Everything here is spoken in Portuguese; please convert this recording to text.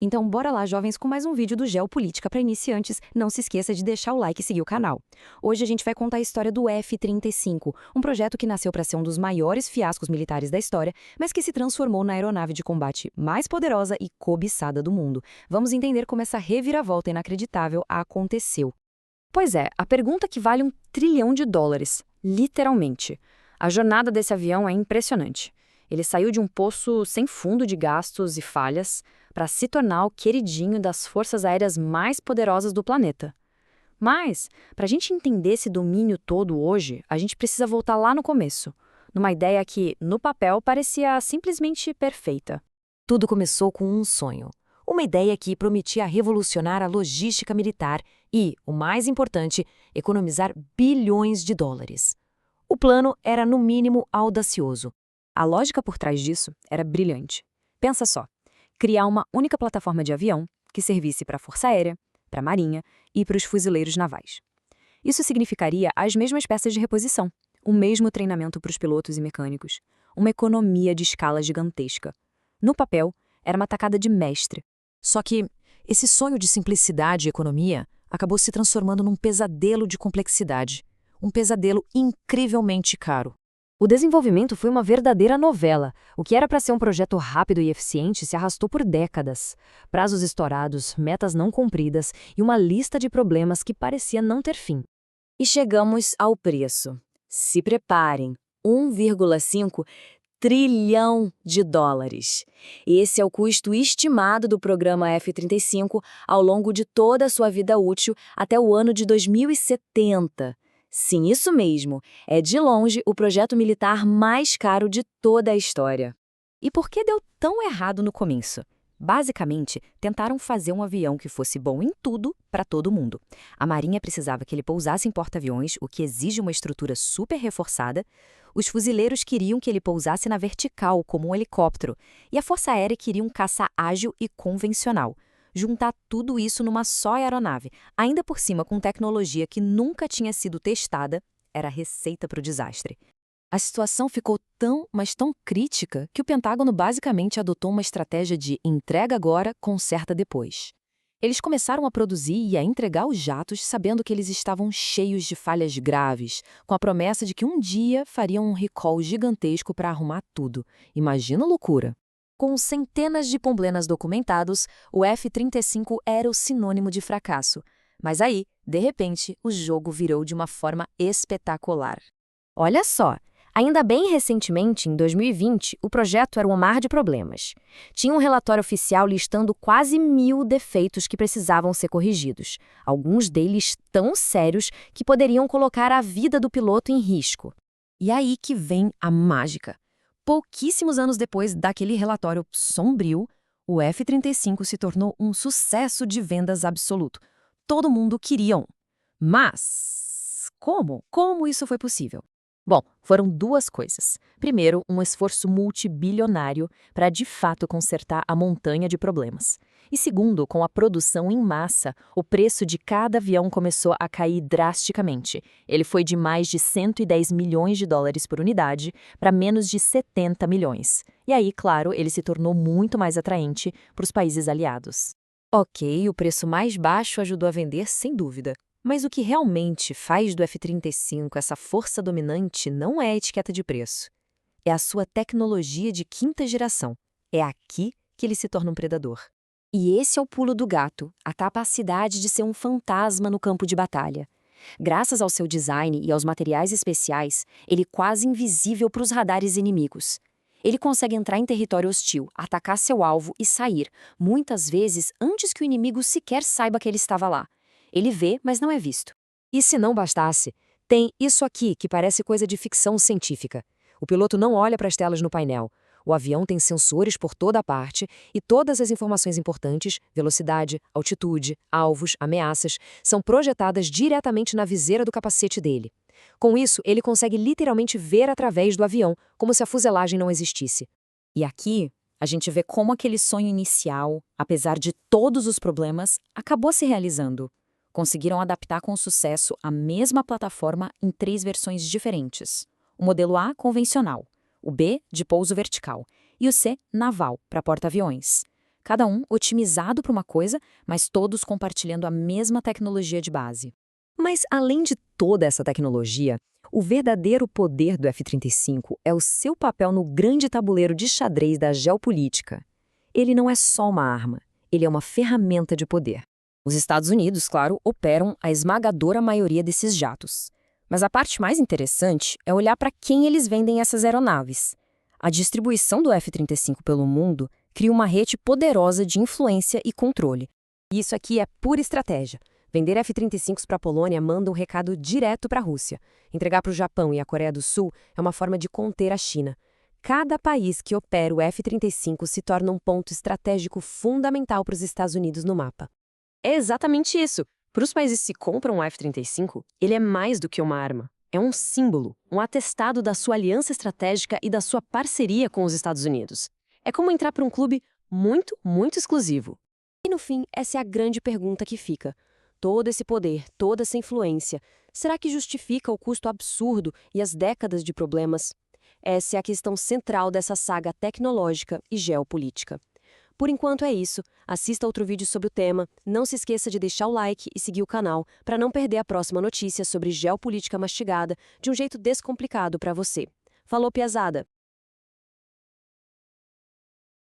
Então, bora lá, jovens, com mais um vídeo do Geopolítica para iniciantes. Não se esqueça de deixar o like e seguir o canal. Hoje a gente vai contar a história do F-35, um projeto que nasceu para ser um dos maiores fiascos militares da história, mas que se transformou na aeronave de combate mais poderosa e cobiçada do mundo. Vamos entender como essa reviravolta inacreditável aconteceu. Pois é, a pergunta que vale US$ 1 trilhão, literalmente. A jornada desse avião é impressionante. Ele saiu de um poço sem fundo de gastos e falhas para se tornar o queridinho das forças aéreas mais poderosas do planeta. Mas, para a gente entender esse domínio todo hoje, a gente precisa voltar lá no começo, numa ideia que, no papel, parecia simplesmente perfeita. Tudo começou com um sonho. Uma ideia que prometia revolucionar a logística militar e, o mais importante, economizar bilhões de dólares. O plano era, no mínimo, audacioso. A lógica por trás disso era brilhante. Pensa só, criar uma única plataforma de avião que servisse para a Força Aérea, para a Marinha e para os fuzileiros navais. Isso significaria as mesmas peças de reposição, o mesmo treinamento para os pilotos e mecânicos, uma economia de escala gigantesca. No papel, era uma tacada de mestre. Só que esse sonho de simplicidade e economia acabou se transformando num pesadelo de complexidade. Um pesadelo incrivelmente caro. O desenvolvimento foi uma verdadeira novela. O que era para ser um projeto rápido e eficiente se arrastou por décadas. Prazos estourados, metas não cumpridas e uma lista de problemas que parecia não ter fim. E chegamos ao preço. Se preparem, US$ 1,5 trilhão. Esse é o custo estimado do programa F-35 ao longo de toda a sua vida útil até o ano de 2070. Sim, isso mesmo. É de longe o projeto militar mais caro de toda a história. E por que deu tão errado no começo? Basicamente, tentaram fazer um avião que fosse bom em tudo para todo mundo. A Marinha precisava que ele pousasse em porta-aviões, o que exige uma estrutura super reforçada. Os fuzileiros queriam que ele pousasse na vertical, como um helicóptero. E a Força Aérea queria um caça ágil e convencional. Juntar tudo isso numa só aeronave, ainda por cima com tecnologia que nunca tinha sido testada, era receita para o desastre. A situação ficou tão, mas tão crítica que o Pentágono basicamente adotou uma estratégia de entrega agora, conserta depois. Eles começaram a produzir e a entregar os jatos sabendo que eles estavam cheios de falhas graves, com a promessa de que um dia fariam um recall gigantesco para arrumar tudo. Imagina a loucura! Com centenas de problemas documentados, o F-35 era o sinônimo de fracasso. Mas aí, de repente, o jogo virou de uma forma espetacular. Olha só! Ainda bem recentemente, em 2020, o projeto era um mar de problemas. Tinha um relatório oficial listando quase 1.000 defeitos que precisavam ser corrigidos, alguns deles tão sérios que poderiam colocar a vida do piloto em risco. E aí que vem a mágica. Pouquíssimos anos depois daquele relatório sombrio, o F-35 se tornou um sucesso de vendas absoluto. Todo mundo queria um. Mas como? Como isso foi possível? Bom, foram duas coisas. Primeiro, um esforço multibilionário para de fato consertar a montanha de problemas. E segundo, com a produção em massa, o preço de cada avião começou a cair drasticamente. Ele foi de mais de US$ 110 milhões por unidade para menos de 70 milhões. E aí, claro, ele se tornou muito mais atraente para os países aliados. Ok, o preço mais baixo ajudou a vender, sem dúvida. Mas o que realmente faz do F-35 essa força dominante não é a etiqueta de preço. É a sua tecnologia de quinta geração. É aqui que ele se torna um predador. E esse é o pulo do gato, a capacidade de ser um fantasma no campo de batalha. Graças ao seu design e aos materiais especiais, ele é quase invisível para os radares inimigos. Ele consegue entrar em território hostil, atacar seu alvo e sair, muitas vezes antes que o inimigo sequer saiba que ele estava lá. Ele vê, mas não é visto. E se não bastasse, tem isso aqui que parece coisa de ficção científica. O piloto não olha para as telas no painel. O avião tem sensores por toda a parte e todas as informações importantes, velocidade, altitude, alvos, ameaças, são projetadas diretamente na viseira do capacete dele. Com isso, ele consegue literalmente ver através do avião, como se a fuselagem não existisse. E aqui, a gente vê como aquele sonho inicial, apesar de todos os problemas, acabou se realizando. Conseguiram adaptar com sucesso a mesma plataforma em 3 versões diferentes. O modelo A, convencional, o B, de pouso vertical, e o C, naval, para porta-aviões. cada um otimizado para uma coisa, mas todos compartilhando a mesma tecnologia de base. Mas, além de toda essa tecnologia, o verdadeiro poder do F-35 é o seu papel no grande tabuleiro de xadrez da geopolítica. Ele não é só uma arma, ele é uma ferramenta de poder. Os Estados Unidos, claro, operam a esmagadora maioria desses jatos. Mas a parte mais interessante é olhar para quem eles vendem essas aeronaves. A distribuição do F-35 pelo mundo cria uma rede poderosa de influência e controle. E isso aqui é pura estratégia. Vender F-35s para a Polônia manda um recado direto para a Rússia. Entregar para o Japão e a Coreia do Sul é uma forma de conter a China. Cada país que opera o F-35 se torna um ponto estratégico fundamental para os Estados Unidos no mapa. É exatamente isso. Para os países que compram o F-35, ele é mais do que uma arma. É um símbolo, um atestado da sua aliança estratégica e da sua parceria com os Estados Unidos. É como entrar para um clube muito, muito exclusivo. E no fim, essa é a grande pergunta que fica. Todo esse poder, toda essa influência, será que justifica o custo absurdo e as décadas de problemas? Essa é a questão central dessa saga tecnológica e geopolítica. Por enquanto é isso. Assista outro vídeo sobre o tema, não se esqueça de deixar o like e seguir o canal para não perder a próxima notícia sobre geopolítica mastigada de um jeito descomplicado para você. Falou, piazada!